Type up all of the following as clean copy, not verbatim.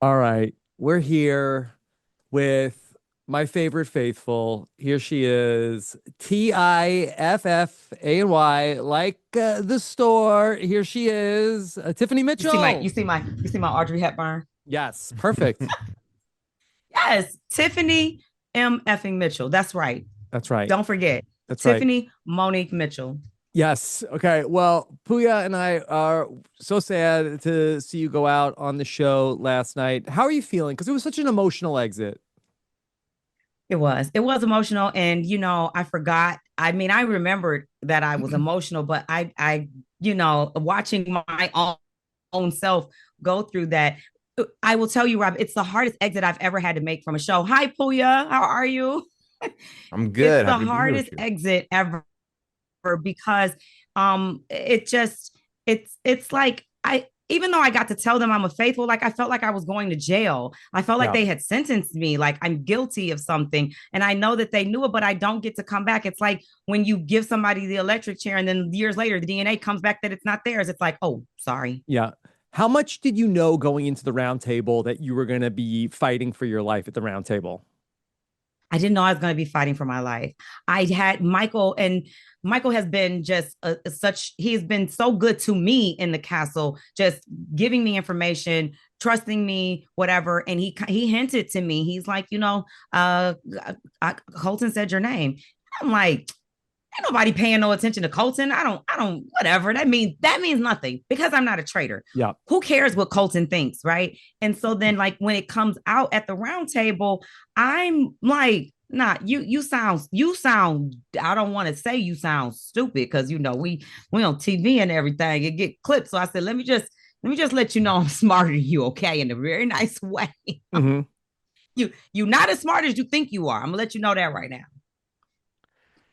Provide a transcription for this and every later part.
All right, we're here with my favorite faithful. Here she is, Tiffany, like the store. Here she is, Tiffany You see my, you Mitchell. see my, you see my Audrey Hepburn. Yes, perfect. Yes, Tiffany M. effing Mitchell. That's right. That's right. Don't forget That's right. Tiffany Monique Mitchell. Yes. Okay. Well, Pooya and I are so sad to see you go out on the show last night. How are you feeling? Because it was such an emotional exit. It was emotional, and I forgot. I mean, I remembered that I was emotional, but watching my own self go through that. I will tell you, Rob, it's the hardest exit I've ever had to make from a show. Hi, Pooya, how are you? I'm It's good. the Happy to be here hardest with you. exit ever because it just it's like I even though I got to tell them I'm a faithful, like I felt like I was going to jail. I felt like Yeah. they had sentenced me, like I'm guilty of something. And I know that they knew it, but I don't get to come back. It's like when you give somebody the electric chair and then years later the DNA comes back that it's not theirs. It's like, oh, sorry. Yeah. How much did you know going into the round table that you were going to be fighting for your life at the round table? I didn't know I was going to be fighting for my life. I had Michael, and Michael has been just he's been so good to me in the castle, just giving me information, trusting me, whatever. And he hinted to me, he's like, Colton said your name. I'm like, ain't nobody paying no attention to Colton. I don't, whatever. That means nothing because I'm not a traitor. Yeah. Who cares what Colton thinks, right? And so then, like when it comes out at the round table, I'm like, nah, you sound. I don't want to say you sound stupid because we on TV and everything. It get clipped. So I said, let me just let you know I'm smarter than you, okay? In a very nice way. Hmm. You not as smart as you think you are. I'm gonna let you know that right now.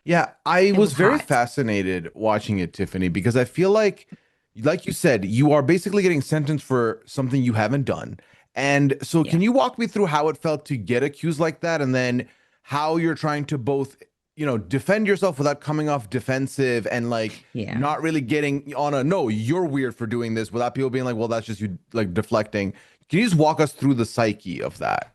Yeah, I It was was very hot. fascinated watching it, Tiffany, because I feel like you said, you are basically getting sentenced for something you haven't done. And so, Yeah. can you walk me through how it felt to get accused like that, and then how you're trying to both, defend yourself without coming off defensive and like Yeah. not really getting on a no, you're weird for doing this without people being like, well, that's just you like deflecting. Can you just walk us through the psyche of that?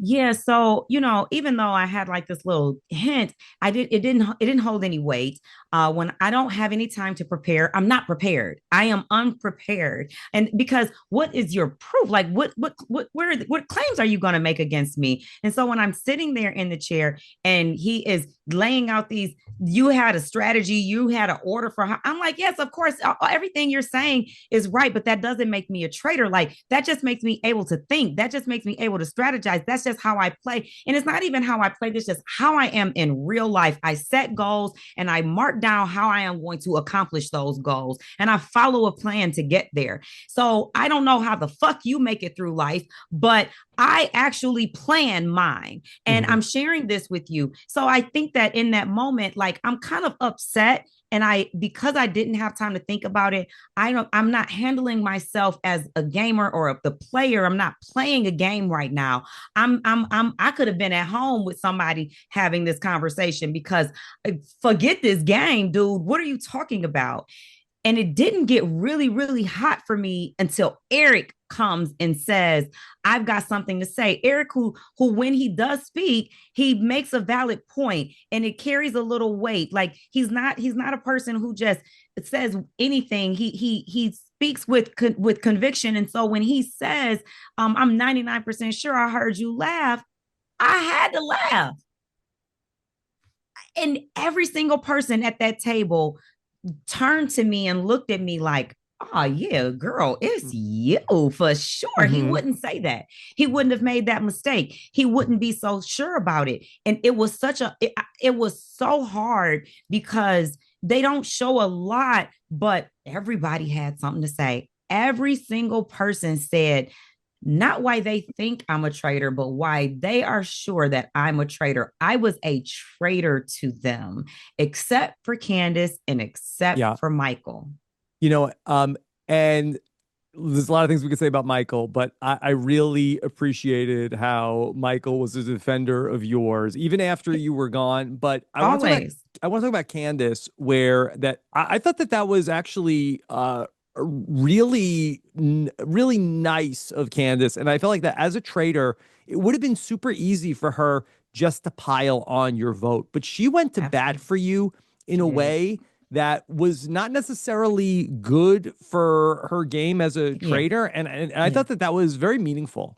Yeah, so even though I had like this little hint, it didn't hold any weight. When I don't have any time to prepare, I'm not prepared. I am unprepared. And because what is your proof? Like what claims are you going to make against me? And so when I'm sitting there in the chair and he is laying out these, you had a strategy, you had an order for how, I'm like, yes, of course, everything you're saying is right, but that doesn't make me a traitor. Like that just makes me able to think. That just makes me able to strategize. That's just how I play. And it's not even how I play. This is just how I am in real life. I set goals and I mark down how I am going to accomplish those goals. And I follow a plan to get there. So I don't know how the fuck you make it through life, but I actually plan mine and Hmm. I'm sharing this with you. So I think that in that moment, like I'm kind of upset and because I didn't have time to think about it, I'm not handling myself as a gamer or the player. I'm not playing a game right now. I could have been at home with somebody having this conversation because forget this game, dude. What are you talking about? And it didn't get really, really hot for me until Eric comes and says, I've got something to say. Eric, who when he does speak, he makes a valid point and it carries a little weight. Like he's not a person who just says anything. He speaks with conviction. And so when he says, I'm 99% sure I heard you laugh, I had to laugh. And every single person at that table turned to me and looked at me like, oh yeah, girl, it's you for sure. He Hmm. wouldn't say that. He wouldn't have made that mistake. He wouldn't be so sure about it. And it was so hard because they don't show a lot, but everybody had something to say. Every single person said not why they think I'm a traitor, but why they are sure that I'm a traitor. I was a traitor to them, except for Candace and except Yeah. for Michael. You know, and there's a lot of things we could say about Michael, but I really appreciated how Michael was a defender of yours, even after you were gone. But Always. I want to talk about Candace, where that I thought that that was actually really nice of Candace. And I felt like that as a traitor, it would have been super easy for her just to pile on your vote. But she went to bat Absolutely. for you in She a did. way that was not necessarily good for her game as a Yeah. traitor. And I Yeah. thought that that was very meaningful.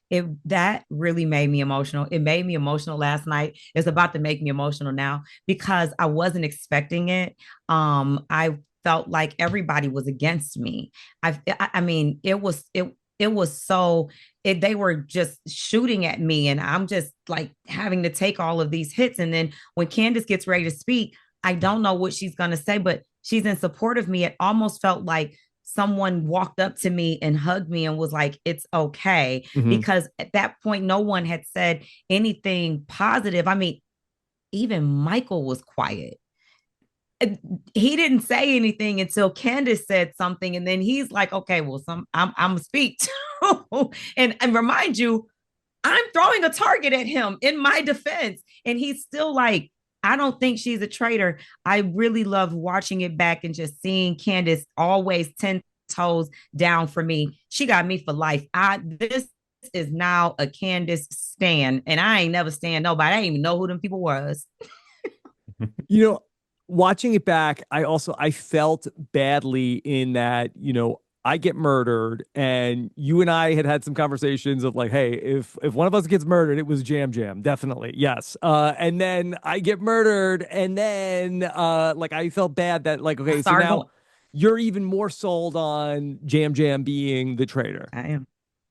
It that really made me emotional. It made me emotional last night. It's about to make me emotional now because I wasn't expecting it. I felt like everybody was against me. I mean, it was so they were just shooting at me, and I'm just like having to take all of these hits. And then when Candace gets ready to speak, I don't know what she's gonna say, but she's in support of me. It almost felt like someone walked up to me and hugged me and was like, it's okay. Mhm. Because at that point, no one had said anything positive. I mean, even Michael was quiet. He didn't say anything until Candace said something. And then he's like, okay, well, I'm gonna speak too. And remind you, I'm throwing a target at him in my defense. And he's still like, I don't think she's a traitor. I really love watching it back and just seeing Candace always 10 toes down for me. She got me for life. This is now a Candace stand. And I ain't never stand nobody. I didn't even know who them people was. You know, watching it back, I felt badly in that, I get murdered and you and I had some conversations of like, hey, if one of us gets murdered, it was Jam Jam, definitely. Yes. And then I get murdered and then like I felt bad that like, I okay, so started now going, you're even more sold on Jam Jam being the traitor. I am.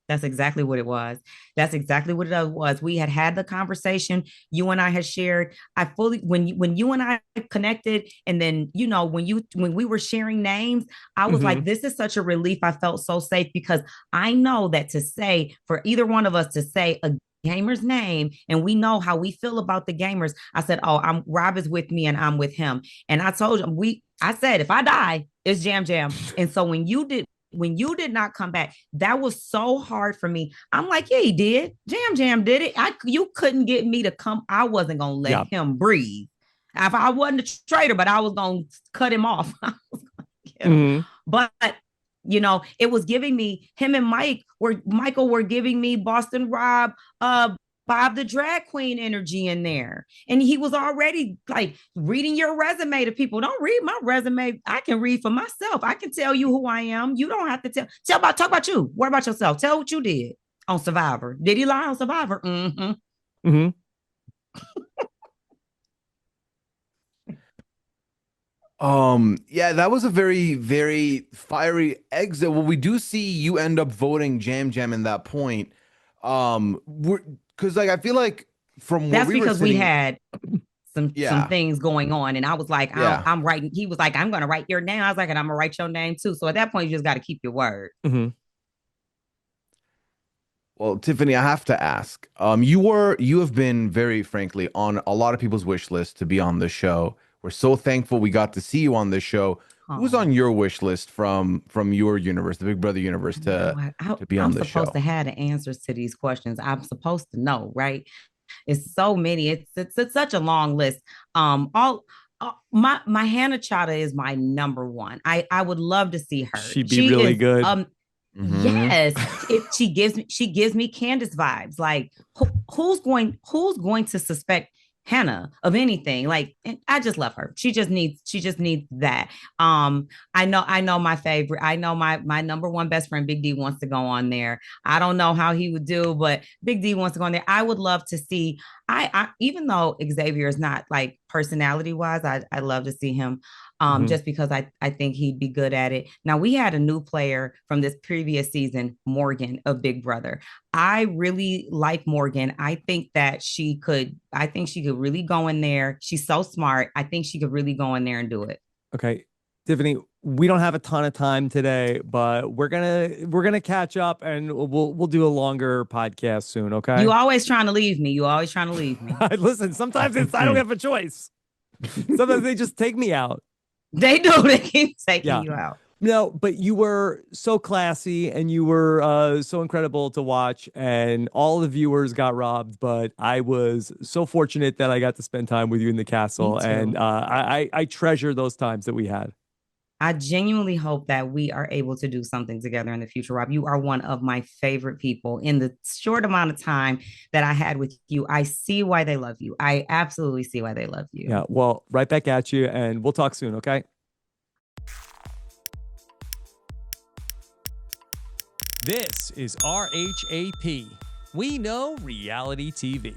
That's exactly what it was. That's exactly what it was. We had the conversation. You and I had shared. I fully when you and I connected, and then when we were sharing names, I was Hmm. like, this is such a relief. I felt so safe because I know that to say for either one of us to say a gamer's name and we know how we feel about the gamers. I said, oh, I'm Rob is with me and I'm with him. And I told him I said if I die, it's Jam Jam. And so when you did not come back, that was so hard for me. I'm like, yeah, he did. Jam Jam did it. You couldn't get me to come. I wasn't gonna let Yeah. him breathe. If I wasn't a traitor, but I was gonna cut him off. I was gonna get him. Hmm. But it was giving me him and Michael were giving me Boston Rob, Bob the drag queen energy in there. And he was already like reading your resume to people. Don't read my resume. I can read for myself. I can tell you who I am. You don't have to talk about you. What about yourself? Tell what you did on Survivor. Did he lie on Survivor? Mm-hmm. Hmm. Yeah, that was a very, very fiery exit. Well, we do see you end up voting Jam Jam in that point. We're because like I feel like from where That's we were because we sitting, had some yeah, things going on. And I was like, yeah. I'm writing. He was like, I'm gonna write your name. I was like, and I'm gonna write your name too. So at that point, you just got to keep your word. Hmm. Well, Tiffany, I have to ask. You have been very frankly on a lot of people's wish list to be on the show. We're so thankful we got to see you on this show. Who's on Oh, your wish list from your universe, the Big Brother universe, you know what? to be I'm on the supposed to show? have the answers to these questions. I'm supposed to know, right? It's so many. It's such a long list. All my Hannah Chata is my number one. I would love to see her. She'd be She really is good. Hmm. yes. She gives me Candace vibes. Like who's going to suspect Hannah of anything? Like I just love her. She just needs that. I know my favorite. I know my number one best friend Big D wants to go on there. I don't know how he would do, but Big D wants to go on there. I would love to see. I even though Xavier is not like personality wise, I love to see him Hmm. just because I think he'd be good at it. Now, we had a new player from this previous season, Morgan of Big Brother. I really like Morgan. I think she could really go in there. She's so smart. I think she could really go in there and do it. Okay, Tiffany, we don't have a ton of time today, but we're gonna catch up and we'll do a longer podcast soon. You Okay. always trying to leave me. You always trying to leave me. Listen, sometimes I don't have a choice. Sometimes they just take me out. They do. They keep taking Yeah. you out. No, but you were so classy and you were so incredible to watch, and all the viewers got robbed. But I was so fortunate that I got to spend time with you in the Me castle, and too. I treasure those times that we had. I genuinely hope that we are able to do something together in the future, Rob. You are one of my favorite people. In the short amount of time that I had with you, I see why they love you. I absolutely see why they love you. Yeah. Well, right back at you, and we'll talk soon. Okay. This is RHAP. We know reality TV.